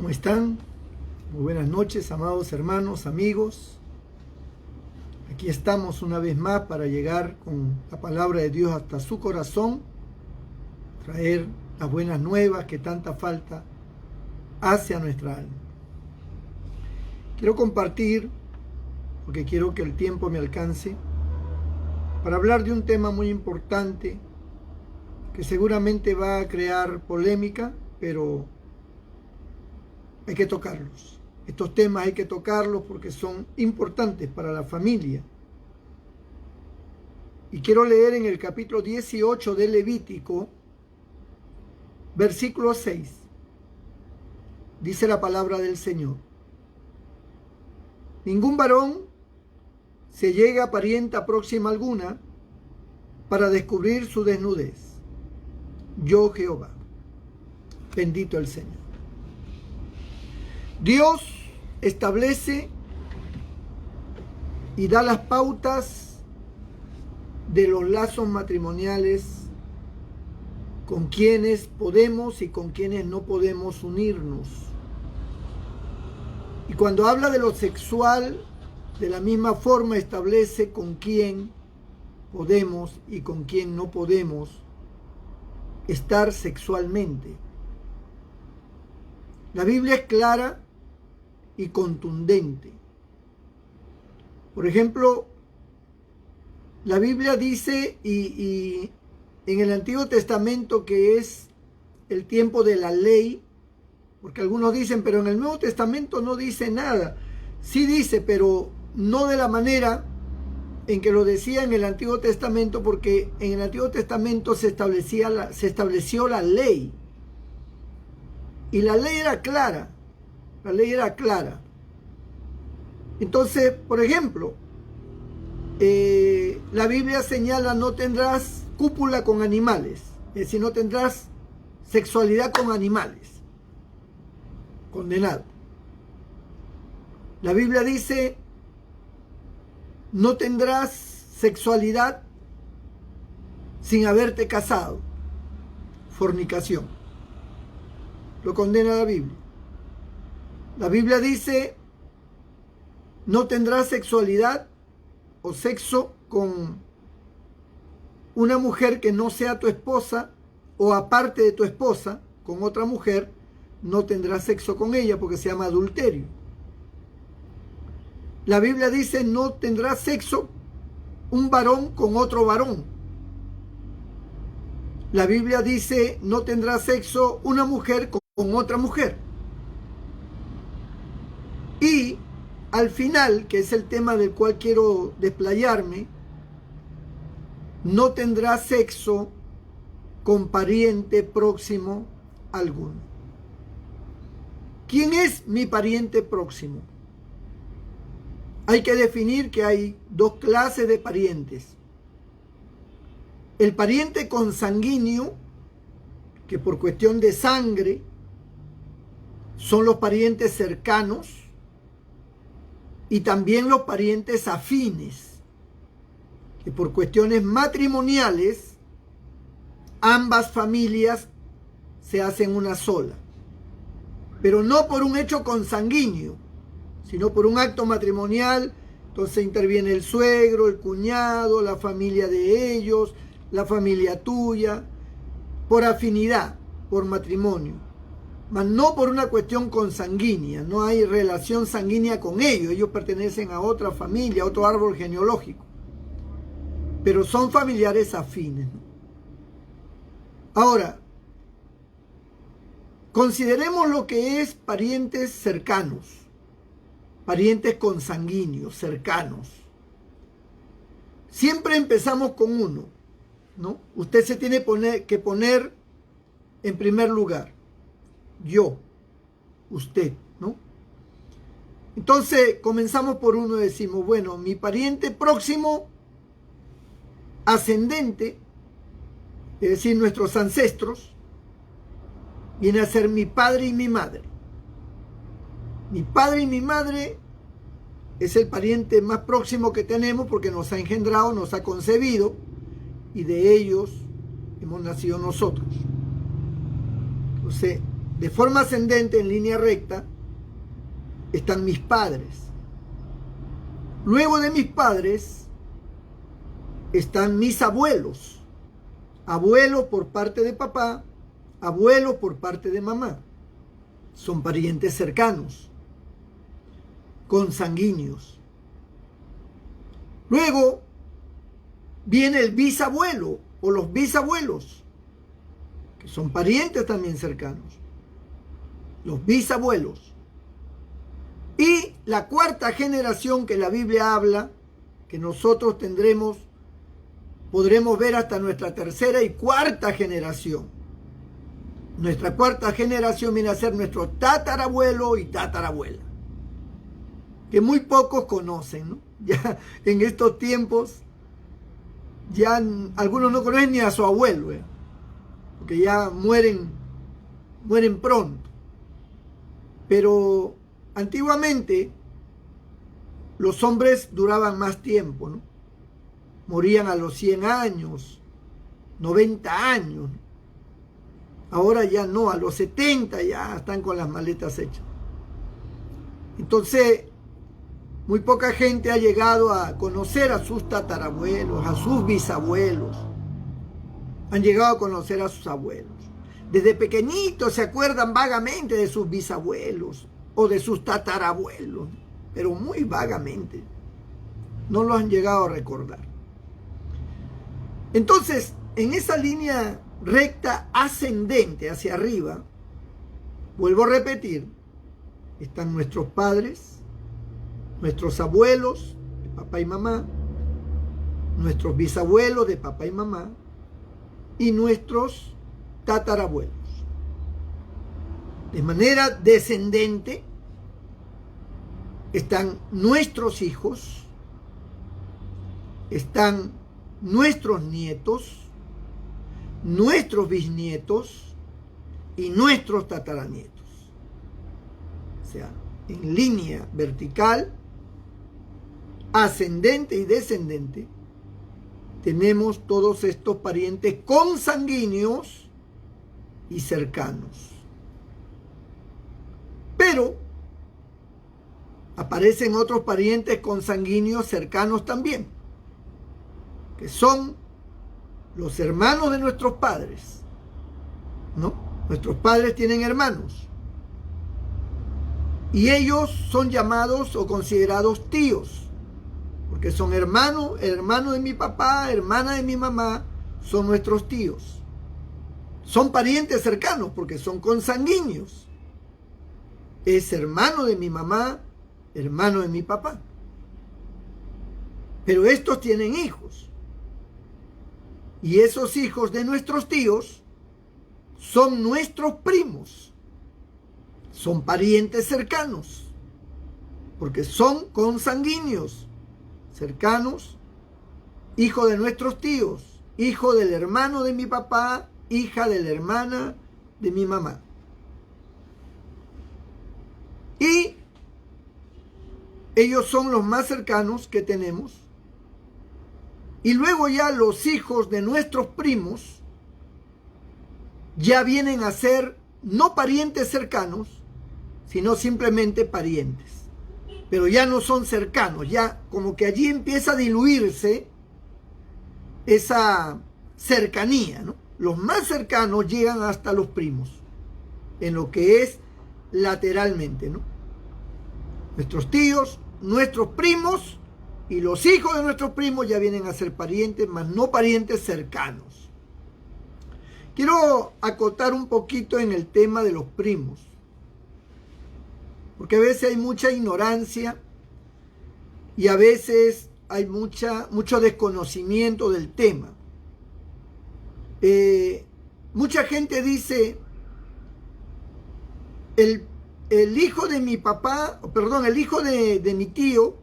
¿Cómo están? Muy buenas noches, amados hermanos, amigos. Aquí estamos una vez más para llegar con la palabra de Dios hasta su corazón, traer las buenas nuevas que tanta falta hace a nuestra alma. Quiero compartir, porque quiero que el tiempo me alcance, para hablar de un tema muy importante que seguramente va a crear polémica, pero hay que tocarlos. Estos temas hay que tocarlos porque son importantes para la familia. Y quiero leer en el capítulo 18 de Levítico, versículo 6. Dice la palabra del Señor: ningún varón se llega a parienta próxima alguna para descubrir su desnudez. Yo, Jehová. Bendito el Señor. Dios establece y da las pautas de los lazos matrimoniales con quienes podemos y con quienes no podemos unirnos. Y cuando habla de lo sexual, de la misma forma establece con quién podemos y con quién no podemos estar sexualmente. La Biblia es clara y contundente. Por ejemplo, la Biblia dice, y en el Antiguo Testamento, que es el tiempo de la ley, porque algunos dicen, pero en el Nuevo Testamento no dice nada. Sí dice, pero no de la manera en que lo decía en el Antiguo Testamento, porque en el Antiguo Testamento se estableció la ley. Y la ley era clara. La ley era clara. Entonces, por ejemplo, la Biblia señala: no tendrás cópula con animales, es decir, no tendrás sexualidad con animales. Condenado. La Biblia dice: no tendrás sexualidad sin haberte casado. Fornicación. Lo condena la Biblia. La Biblia dice: no tendrás sexualidad o sexo con una mujer que no sea tu esposa, o aparte de tu esposa, con otra mujer, no tendrás sexo con ella porque se llama adulterio. La Biblia dice: no tendrás sexo un varón con otro varón. La Biblia dice: no tendrá sexo una mujer con otra mujer. Y al final, que es el tema del cual quiero desplayarme, no tendrá sexo con pariente próximo alguno. ¿Quién es mi pariente próximo? Hay que definir que hay dos clases de parientes. El pariente consanguíneo, que por cuestión de sangre son los parientes cercanos, y también los parientes afines, que por cuestiones matrimoniales ambas familias se hacen una sola, pero no por un hecho consanguíneo, sino por un acto matrimonial. Entonces interviene el suegro, el cuñado, la familia de ellos, la familia tuya, por afinidad, por matrimonio, mas no por una cuestión consanguínea. No hay relación sanguínea con ellos pertenecen a otra familia, a otro árbol genealógico, pero son familiares afines. Ahora, consideremos lo que es parientes cercanos, parientes consanguíneos, cercanos. Siempre empezamos con uno, ¿no? Usted se tiene que poner en primer lugar. Yo, usted, ¿no? Entonces comenzamos por uno y decimos: bueno, mi pariente próximo ascendente, es decir, nuestros ancestros, viene a ser mi padre y mi madre. Mi padre y mi madre es el pariente más próximo que tenemos porque nos ha engendrado, nos ha concebido, y de ellos hemos nacido nosotros. Entonces, de forma ascendente, en línea recta, están mis padres. Luego de mis padres están mis abuelos. Abuelo por parte de papá, abuelo por parte de mamá. Son parientes cercanos, consanguíneos. Luego viene el bisabuelo o los bisabuelos, que son parientes también cercanos. Los bisabuelos. Y la cuarta generación que la Biblia habla, que nosotros podremos ver hasta nuestra tercera y cuarta generación. Nuestra cuarta generación viene a ser nuestro tatarabuelo y tatarabuela, que muy pocos conocen, ¿no? Ya en estos tiempos, ya algunos no conocen ni a su abuelo, porque ya mueren pronto. Pero antiguamente los hombres duraban más tiempo, ¿no? Morían a los 100 años, 90 años. Ahora ya no, a los 70 ya están con las maletas hechas. Entonces, muy poca gente ha llegado a conocer a sus tatarabuelos, a sus bisabuelos. Han llegado a conocer a sus abuelos. Desde pequeñitos se acuerdan vagamente de sus bisabuelos o de sus tatarabuelos, pero muy vagamente. No los han llegado a recordar. Entonces, en esa línea recta ascendente hacia arriba, vuelvo a repetir, están nuestros padres, nuestros abuelos de papá y mamá, nuestros bisabuelos de papá y mamá y nuestros tatarabuelos. De manera descendente están nuestros hijos, están nuestros nietos, nuestros bisnietos y nuestros tataranietos. O sea, en línea vertical, ascendente y descendente, tenemos todos estos parientes consanguíneos y cercanos. Pero aparecen otros parientes consanguíneos cercanos también, que son los hermanos de nuestros padres, ¿no? Nuestros padres tienen hermanos y ellos son llamados o considerados tíos, porque son hermano de mi papá, hermana de mi mamá, son nuestros tíos. Son parientes cercanos porque son consanguíneos. Es hermano de mi mamá, hermano de mi papá. Pero estos tienen hijos. Y esos hijos de nuestros tíos son nuestros primos. Son parientes cercanos. Porque son consanguíneos, cercanos, hijo de nuestros tíos, hijo del hermano de mi papá, hija de la hermana de mi mamá. Y ellos son los más cercanos que tenemos. Y luego ya los hijos de nuestros primos ya vienen a ser no parientes cercanos, sino simplemente parientes. Pero ya no son cercanos, ya como que allí empieza a diluirse esa cercanía, ¿no? Los más cercanos llegan hasta los primos, en lo que es lateralmente, ¿no? Nuestros tíos, nuestros primos y los hijos de nuestros primos ya vienen a ser parientes, mas no parientes cercanos. Quiero acotar un poquito en el tema de los primos, porque a veces hay mucha ignorancia y a veces hay mucho desconocimiento del tema. Mucha gente dice, el hijo de mi papá, perdón, el hijo de mi tío,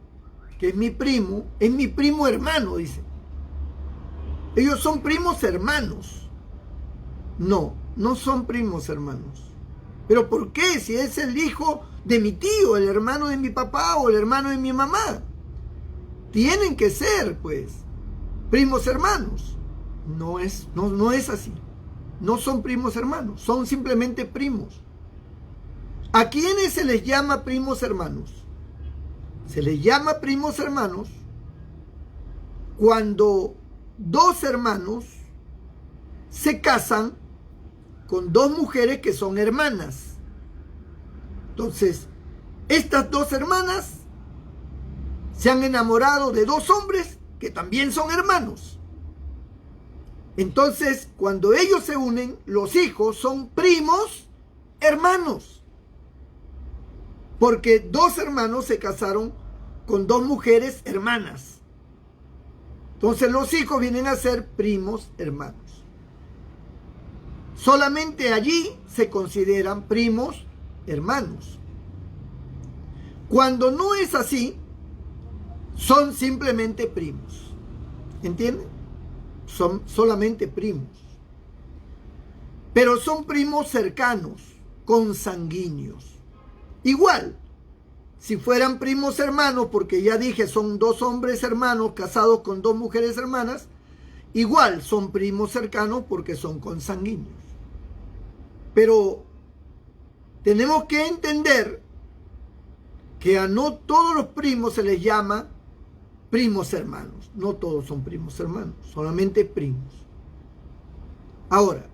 que es mi primo hermano, dice. Ellos son primos hermanos. No, no son primos hermanos. ¿Pero por qué? Si es el hijo de mi tío, el hermano de mi papá o el hermano de mi mamá. Tienen que ser, pues, primos hermanos. No es así. No son primos hermanos, son simplemente primos. ¿A quiénes se les llama primos hermanos? Se les llama primos hermanos cuando dos hermanos se casan con dos mujeres que son hermanas. Entonces, estas dos hermanas se han enamorado de dos hombres que también son hermanos. Entonces, cuando ellos se unen, los hijos son primos hermanos. Porque dos hermanos se casaron con dos mujeres hermanas. Entonces, los hijos vienen a ser primos hermanos. Solamente allí se consideran primos hermanos. Cuando no es así, son simplemente primos. ¿Entienden? Son solamente primos. Pero son primos cercanos, consanguíneos. Igual, si fueran primos hermanos, porque ya dije, son dos hombres hermanos casados con dos mujeres hermanas, igual son primos cercanos porque son consanguíneos. Pero tenemos que entender que a no todos los primos se les llama primos hermanos. No todos son primos hermanos, solamente primos. Ahora,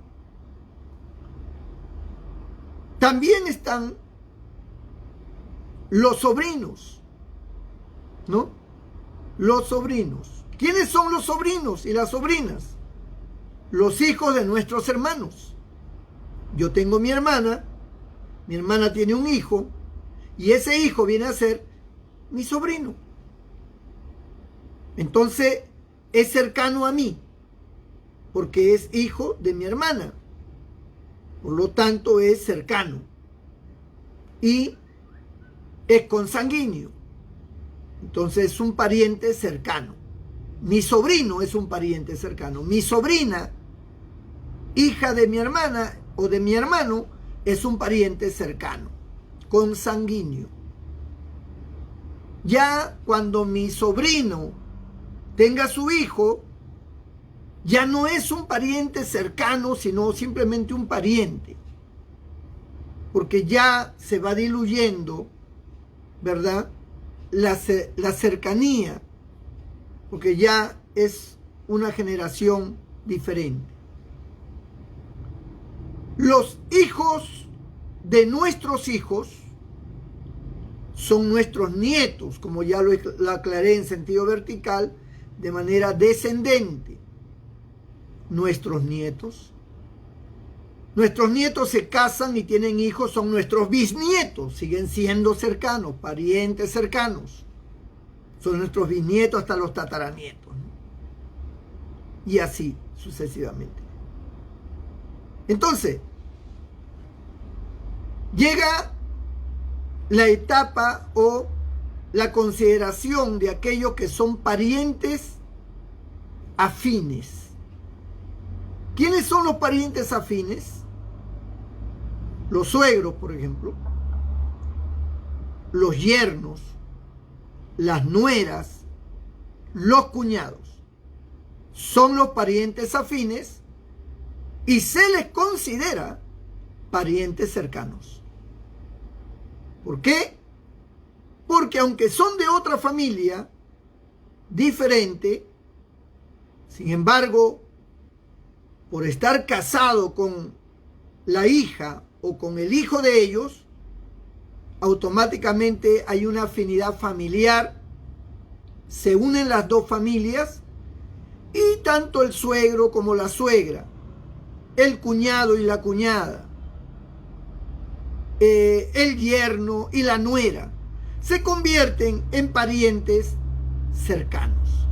también están los sobrinos, ¿no? Los sobrinos. ¿Quiénes son los sobrinos y las sobrinas? Los hijos de nuestros hermanos. Yo tengo mi hermana tiene un hijo, y ese hijo viene a ser mi sobrino. Entonces, es cercano a mí, porque es hijo de mi hermana. Por lo tanto, es cercano. Y es consanguíneo. Entonces, es un pariente cercano. Mi sobrino es un pariente cercano. Mi sobrina, hija de mi hermana o de mi hermano, es un pariente cercano, consanguíneo. Ya cuando mi sobrino tenga su hijo, ya no es un pariente cercano, sino simplemente un pariente. Porque ya se va diluyendo, ¿verdad?, la cercanía, porque ya es una generación diferente. Los hijos de nuestros hijos son nuestros nietos, como ya lo aclaré en sentido vertical, de manera descendente. Nuestros nietos se casan y tienen hijos, son nuestros bisnietos, siguen siendo cercanos, parientes cercanos. Son nuestros bisnietos hasta los tataranietos, ¿no? Y así sucesivamente. Entonces, llega la etapa o la consideración de aquellos que son parientes afines. ¿Quiénes son los parientes afines? Los suegros, por ejemplo, los yernos, las nueras, los cuñados. Son los parientes afines y se les considera parientes cercanos. ¿Por qué? Porque aunque son de otra familia diferente, sin embargo, por estar casado con la hija o con el hijo de ellos, automáticamente hay una afinidad familiar, se unen las dos familias y tanto el suegro como la suegra, el cuñado y la cuñada, el yerno y la nuera, se convierten en parientes cercanos.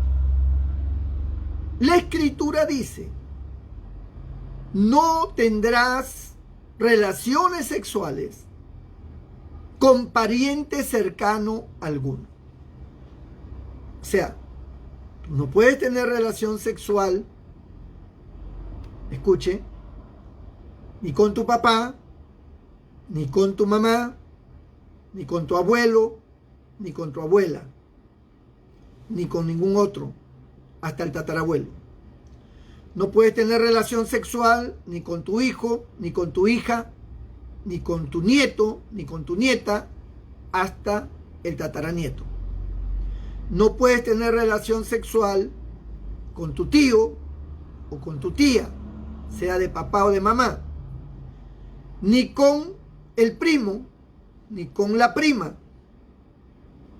La Escritura dice: no tendrás relaciones sexuales con pariente cercano alguno. O sea, no puedes tener relación sexual, escuche, ni con tu papá, ni con tu mamá, ni con tu abuelo, ni con tu abuela, ni con ningún otro, hasta el tatarabuelo. No puedes tener relación sexual ni con tu hijo, ni con tu hija, ni con tu nieto, ni con tu nieta, hasta el tataranieto. No puedes tener relación sexual con tu tío o con tu tía, sea de papá o de mamá, ni con el primo, ni con la prima,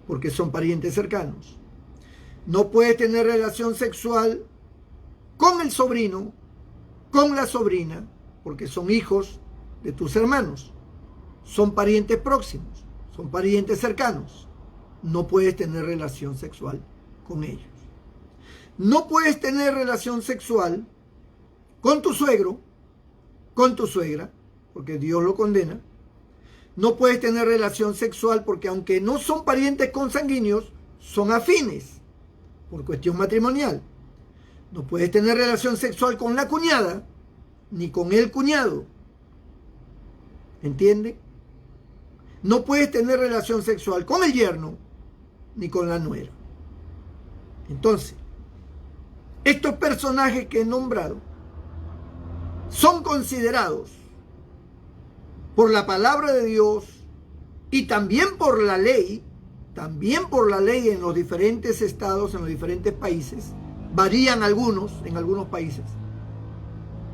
porque son parientes cercanos. No puedes tener relación sexual con el sobrino, con la sobrina, porque son hijos de tus hermanos. Son parientes próximos, son parientes cercanos. No puedes tener relación sexual con ellos. No puedes tener relación sexual con tu suegro, con tu suegra, porque Dios lo condena. No puedes tener relación sexual porque aunque no son parientes consanguíneos, son afines por cuestión matrimonial. No puedes tener relación sexual con la cuñada, ni con el cuñado. ¿Entiende? No puedes tener relación sexual con el yerno, ni con la nuera. Entonces, estos personajes que he nombrado son considerados por la palabra de Dios y también por la ley en los diferentes estados, en los diferentes países, varían algunos en algunos países,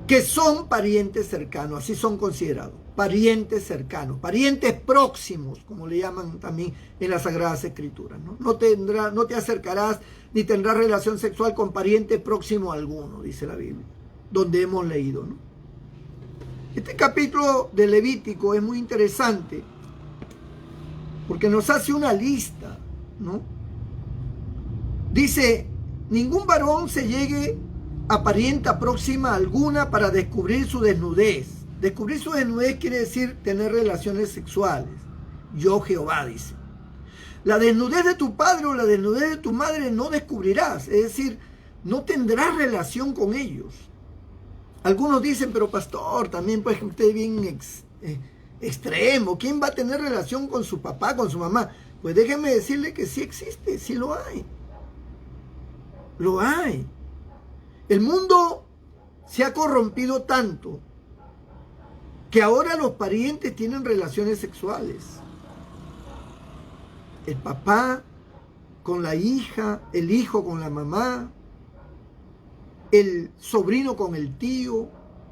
que son parientes cercanos, así son considerados, parientes cercanos, parientes próximos, como le llaman también en las Sagradas Escrituras, ¿no? No te acercarás ni tendrás relación sexual con pariente próximo alguno, dice la Biblia, donde hemos leído, ¿no? Este capítulo de Levítico es muy interesante porque nos hace una lista, ¿no? Dice, ningún varón se llegue a parienta próxima alguna para descubrir su desnudez. Descubrir su desnudez quiere decir tener relaciones sexuales. Yo, Jehová, dice. La desnudez de tu padre o la desnudez de tu madre no descubrirás. Es decir, no tendrás relación con ellos. Algunos dicen, pero pastor, también pues usted es bien extremo. ¿Quién va a tener relación con su papá, con su mamá? Pues déjeme decirle que sí existe, sí lo hay. Lo hay. El mundo se ha corrompido tanto que ahora los parientes tienen relaciones sexuales. El papá con la hija, el hijo con la mamá, el sobrino con el tío,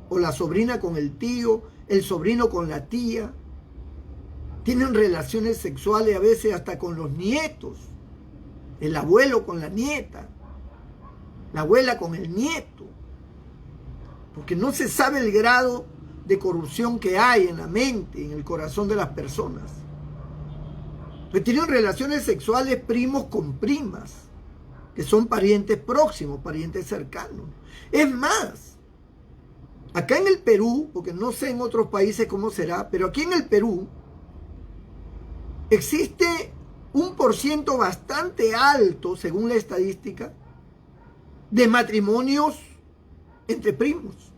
o la sobrina con el tío, el sobrino con la tía. Tienen relaciones sexuales a veces hasta con los nietos. El abuelo con la nieta, la abuela con el nieto. Porque no se sabe el grado de corrupción que hay en la mente, en el corazón de las personas. Pues tienen relaciones sexuales primos con primas, que son parientes próximos, parientes cercanos. Es más, acá en el Perú, porque no sé en otros países cómo será, pero aquí en el Perú existe un % bastante alto, según la estadística, de matrimonios entre primos.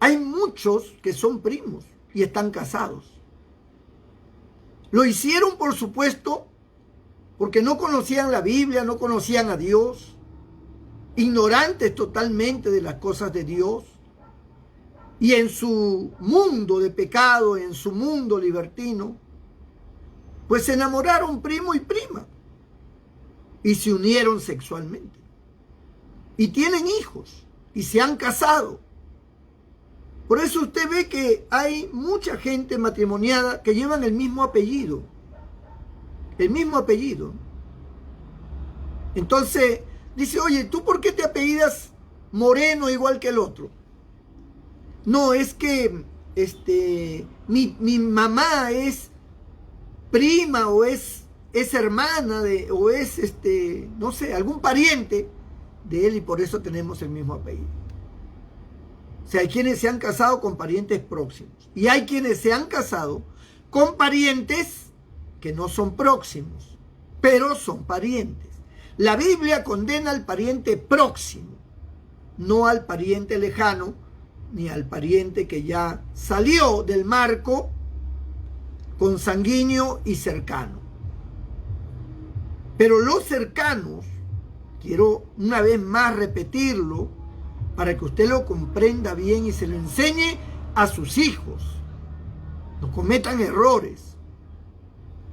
Hay muchos que son primos y están casados. Lo hicieron, por supuesto, porque no conocían la Biblia, no conocían a Dios, ignorantes totalmente de las cosas de Dios, y en su mundo de pecado, en su mundo libertino, pues se enamoraron primo y prima, y se unieron sexualmente, y tienen hijos, y se han casado. Por eso usted ve que hay mucha gente matrimoniada que llevan el mismo apellido. El mismo apellido. Entonces, dice, oye, ¿tú por qué te apellidas Moreno igual que el otro? No, es que mi mamá es prima o es hermana o es, no sé, algún pariente de él y por eso tenemos el mismo apellido. O sea, hay quienes se han casado con parientes próximos y hay quienes se han casado con parientes que no son próximos, pero son parientes. La Biblia condena al pariente próximo, no al pariente lejano, ni al pariente que ya salió del marco consanguíneo y cercano. Pero los cercanos, quiero una vez más repetirlo, para que usted lo comprenda bien y se lo enseñe a sus hijos. No cometan errores.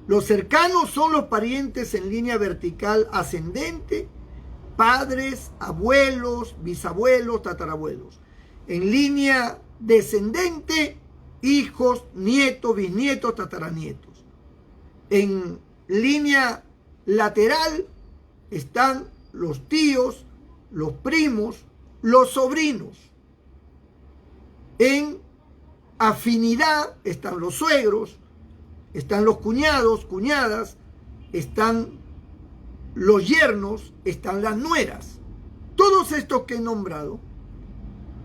Los cercanos son los parientes en línea vertical ascendente, padres, abuelos, bisabuelos, tatarabuelos. En línea descendente, hijos, nietos, bisnietos, tataranietos. En línea lateral están los tíos, los primos, los sobrinos. En afinidad están los suegros, están los cuñados, cuñadas, están los yernos, están las nueras. Todos estos que he nombrado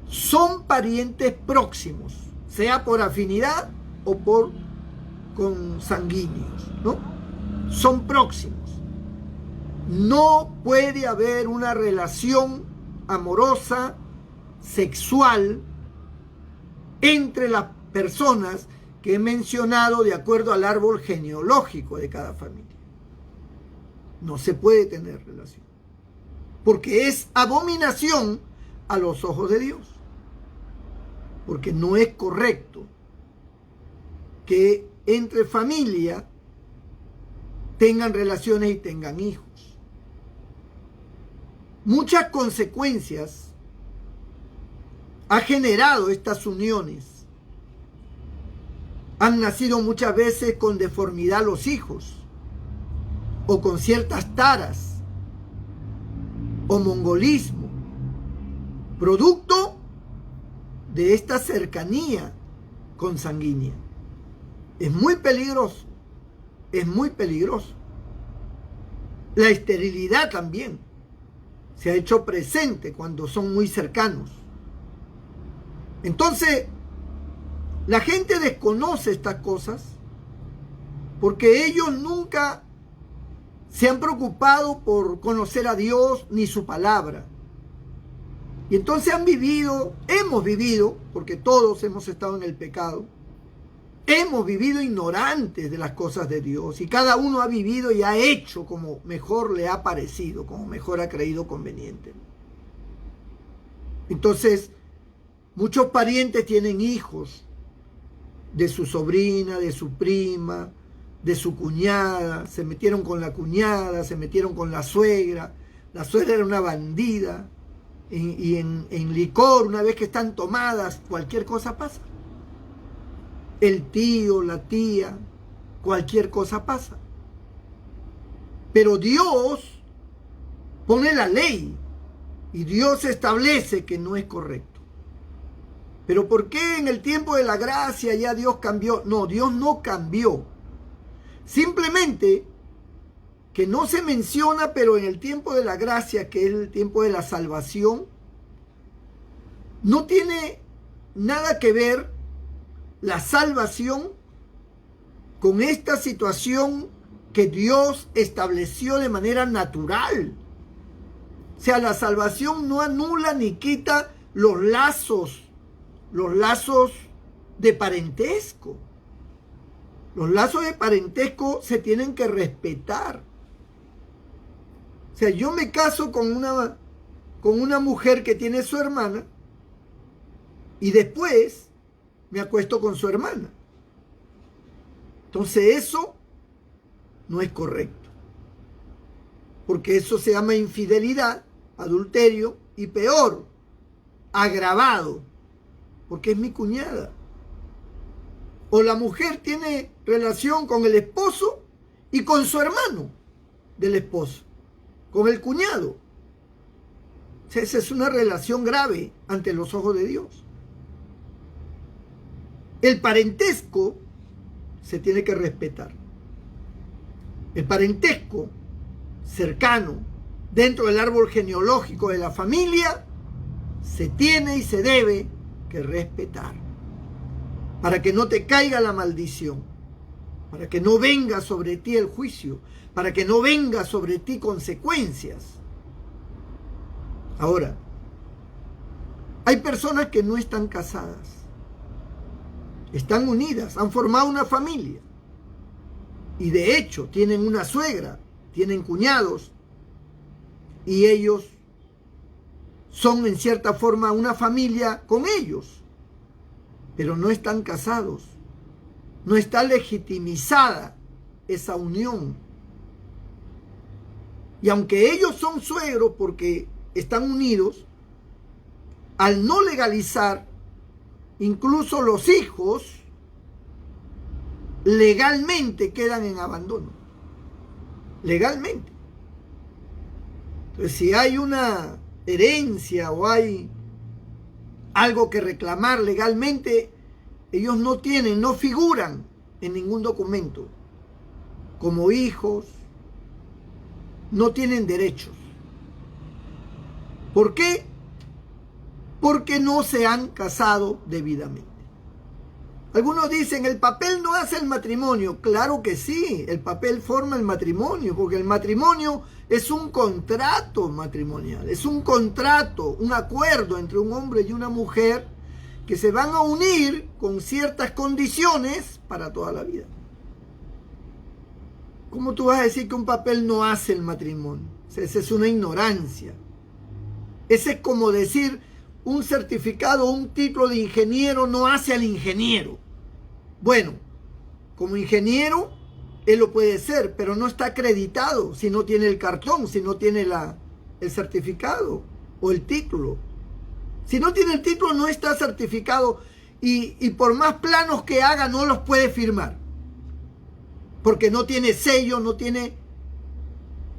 son parientes próximos, sea por afinidad o por consanguíneos, ¿no? Son próximos. No puede haber una relación amorosa, sexual, entre las personas que he mencionado de acuerdo al árbol genealógico de cada familia. No se puede tener relación, porque es abominación a los ojos de Dios, porque no es correcto que entre familia tengan relaciones y tengan hijos. Muchas consecuencias ha generado estas uniones. Han nacido muchas veces con deformidad los hijos, o con ciertas taras, o mongolismo, producto de esta cercanía consanguínea. Es muy peligroso, es muy peligroso. La esterilidad también se ha hecho presente cuando son muy cercanos. Entonces, la gente desconoce estas cosas porque ellos nunca se han preocupado por conocer a Dios ni su palabra. Y entonces hemos vivido, porque todos hemos estado en el pecado, hemos vivido ignorantes de las cosas de Dios, y cada uno ha vivido y ha hecho como mejor le ha parecido, como mejor ha creído conveniente. Entonces, muchos parientes tienen hijos de su sobrina, de su prima, de su cuñada, se metieron con la cuñada, se metieron con la suegra era una bandida, y en licor, una vez que están tomadas, cualquier cosa pasa. El tío, la tía, cualquier cosa pasa. Pero Dios pone la ley y Dios establece que no es correcto. Pero ¿por qué en el tiempo de la gracia ya Dios cambió? No, Dios no cambió. Simplemente que no se menciona, pero en el tiempo de la gracia, que es el tiempo de la salvación, no tiene nada que ver la salvación con esta situación que Dios estableció de manera natural. O sea, la salvación no anula ni quita los lazos de parentesco. Los lazos de parentesco se tienen que respetar. O sea, yo me caso con una mujer que tiene su hermana y después me acuesto con su hermana. Entonces eso no es correcto, porque eso se llama infidelidad, adulterio y peor, agravado, porque es mi cuñada. O la mujer tiene relación con el esposo y con su hermano del esposo, con el cuñado. O sea, esa es una relación grave ante los ojos de Dios. El parentesco se tiene que respetar. El parentesco cercano dentro del árbol genealógico de la familia se tiene y se debe que respetar, para que no te caiga la maldición, para que no venga sobre ti el juicio, para que no venga sobre ti consecuencias. Ahora, hay personas que no están casadas, están unidas, han formado una familia y de hecho tienen una suegra, tienen cuñados y ellos son en cierta forma una familia con ellos, pero no están casados. no está legitimizada esa unión. Y aunque ellos son suegros porque están unidos, al no legalizar, incluso los hijos legalmente quedan en abandono. Legalmente. Entonces, si hay una herencia o hay algo que reclamar legalmente, ellos no tienen, no figuran en ningún documento como hijos, no tienen derechos. ¿Por qué? Porque no se han casado debidamente. Algunos dicen, el papel no hace el matrimonio. Claro que sí, el papel forma el matrimonio, porque el matrimonio es un contrato matrimonial, es un contrato, un acuerdo entre un hombre y una mujer que se van a unir con ciertas condiciones para toda la vida. ¿Cómo tú vas a decir que un papel no hace el matrimonio? Esa es una ignorancia. Ese es como decir un certificado o un título de ingeniero no hace al ingeniero. Bueno, como ingeniero, él lo puede ser, pero no está acreditado si no tiene el cartón, si no tiene el certificado o el título. Si no tiene el título, no está certificado y por más planos que haga, no los puede firmar. Porque no tiene sello, no tiene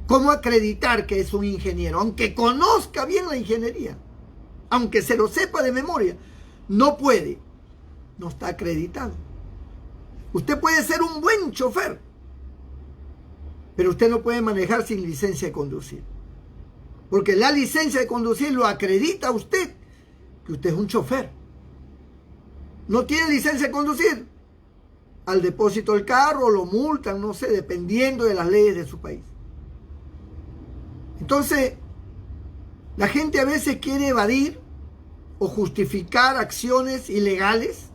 cómo acreditar que es un ingeniero, aunque conozca bien la ingeniería, aunque se lo sepa de memoria, no puede, no está acreditado. Usted puede ser un buen chofer, pero usted no puede manejar sin licencia de conducir, porque la licencia de conducir lo acredita a usted que usted es un chofer. No tiene licencia de conducir, al depósito del carro lo multan, no sé, dependiendo de las leyes de su país. Entonces, la gente a veces quiere evadir o justificar acciones ilegales,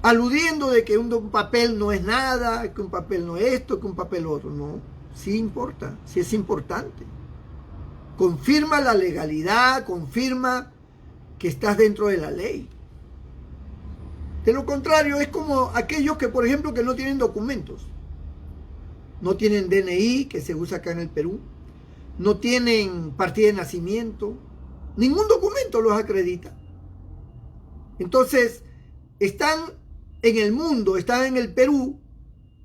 aludiendo de que un papel no es nada, que un papel no es esto, que un papel otro. No, sí importa, sí es importante. Confirma la legalidad, confirma que estás dentro de la ley. De lo contrario, es como aquellos que, por ejemplo, que no tienen documentos. No tienen DNI, que se usa acá en el Perú. No tienen partida de nacimiento. Ningún documento los acredita. Entonces, están en el mundo, están en el Perú,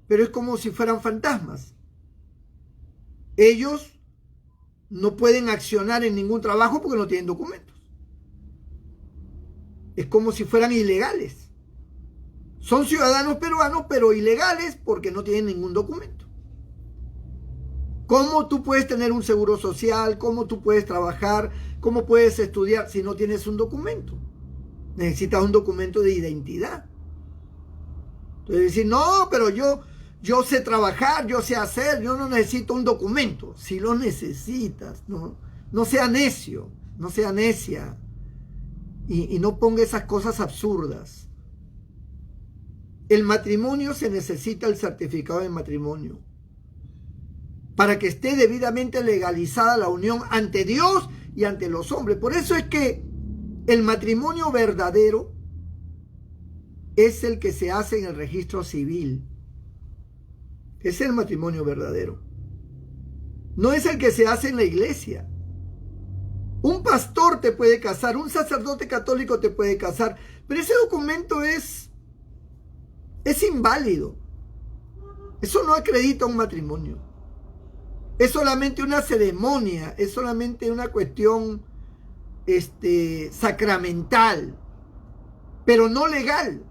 pero es como si fueran fantasmas. Ellos no pueden accionar en ningún trabajo porque no tienen documentos. Es como si fueran ilegales. Son ciudadanos peruanos, pero ilegales porque no tienen ningún documento. ¿Cómo tú puedes tener un seguro social? ¿Cómo tú puedes trabajar? ¿Cómo puedes estudiar si no tienes un documento? Necesitas un documento de identidad. Entonces decir, no, pero yo sé trabajar, yo sé hacer, yo no necesito un documento. Si lo necesitas, no sea necio, no sea necia. Y no ponga esas cosas absurdas. El matrimonio se necesita el certificado de matrimonio para que esté debidamente legalizada la unión ante Dios y ante los hombres. Por eso es que el matrimonio verdadero es el que se hace en el registro civil. Es el matrimonio verdadero. No es el que se hace en la iglesia. Un pastor te puede casar, un sacerdote católico te puede casar, pero ese documento es inválido. Eso no acredita un matrimonio. Es solamente una ceremonia, es solamente una cuestión sacramental, pero no legal.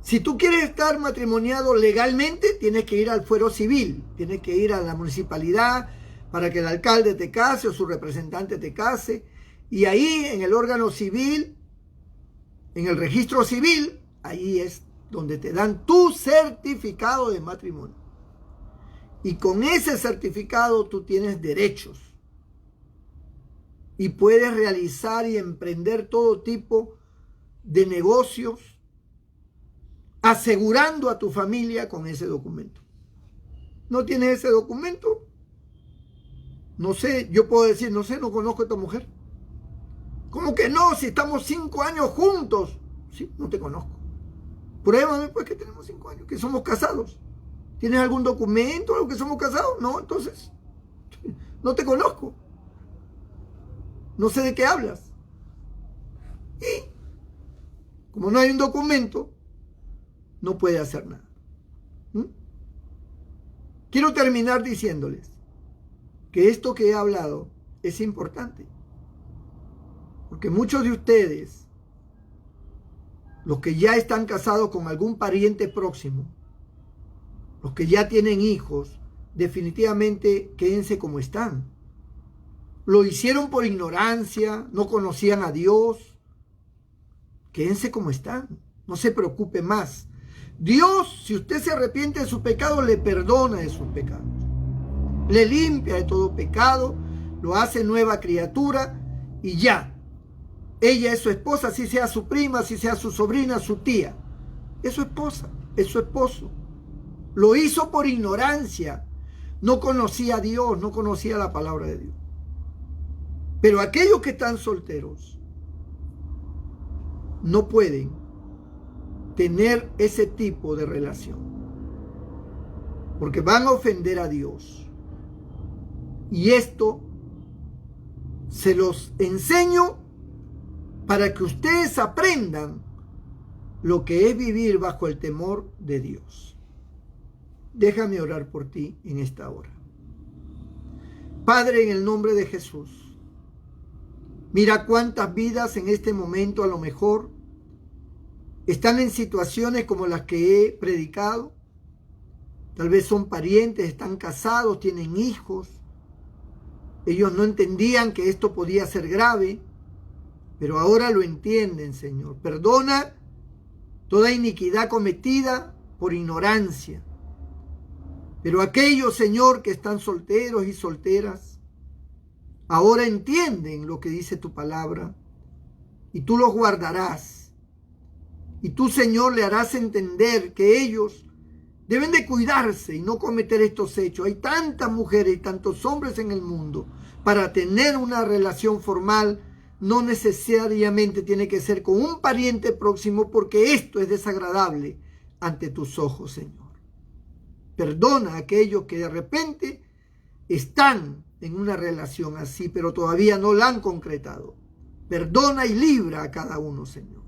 Si tú quieres estar matrimoniado legalmente, tienes que ir al fuero civil, tienes que ir a la municipalidad para que el alcalde te case o su representante te case, y ahí en el órgano civil, en el registro civil, ahí es donde te dan tu certificado de matrimonio. Y con ese certificado tú tienes derechos. Y puedes realizar y emprender todo tipo de negocios, asegurando a tu familia con ese documento. ¿No tienes ese documento? No sé, yo puedo decir, no sé, no conozco a esta mujer. ¿Cómo que no? Si estamos 5 años juntos. Sí, no te conozco. Pruébame pues que tenemos 5 años, que somos casados. ¿Tienes algún documento, algo que somos casados? No, entonces no te conozco. No sé de qué hablas. Y como no hay un documento, no puede hacer nada. Quiero terminar diciéndoles que esto que he hablado es importante. Porque muchos de ustedes, los que ya están casados con algún pariente próximo, los que ya tienen hijos, definitivamente quédense como están. Lo hicieron por ignorancia, no conocían a Dios. Quédense como están, no se preocupe más. Dios, si usted se arrepiente de su pecado, le perdona de sus pecados. Le limpia de todo pecado, lo hace nueva criatura y ya. Ella es su esposa, si sea su prima, si sea su sobrina, su tía. Es su esposa, es su esposo. Lo hizo por ignorancia. No conocía a Dios, no conocía la palabra de Dios. Pero aquellos que están solteros no pueden tener ese tipo de relación, porque van a ofender a Dios. Y esto se los enseño para que ustedes aprendan lo que es vivir bajo el temor de Dios. Déjame orar por ti en esta hora. Padre, en el nombre de Jesús, mira cuántas vidas en este momento a lo mejor están en situaciones como las que he predicado. Tal vez son parientes, están casados, tienen hijos. Ellos no entendían que esto podía ser grave, pero ahora lo entienden, Señor. Perdona toda iniquidad cometida por ignorancia. Pero aquellos, Señor, que están solteros y solteras, ahora entienden lo que dice tu palabra y tú los guardarás. Y tú, Señor, le harás entender que ellos deben de cuidarse y no cometer estos hechos. Hay tantas mujeres y tantos hombres en el mundo. Para tener una relación formal no necesariamente tiene que ser con un pariente próximo, porque esto es desagradable ante tus ojos, Señor. Perdona a aquellos que de repente están en una relación así, pero todavía no la han concretado. Perdona y libra a cada uno, Señor.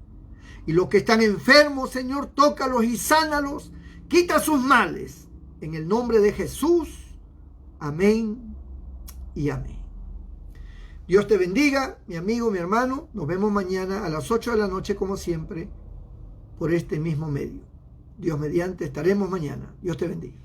Y los que están enfermos, Señor, tócalos y sánalos. Quita sus males. En el nombre de Jesús. Amén y amén. Dios te bendiga, mi amigo, mi hermano. Nos vemos mañana a las 8 de la noche, como siempre, por este mismo medio. Dios mediante, estaremos mañana. Dios te bendiga.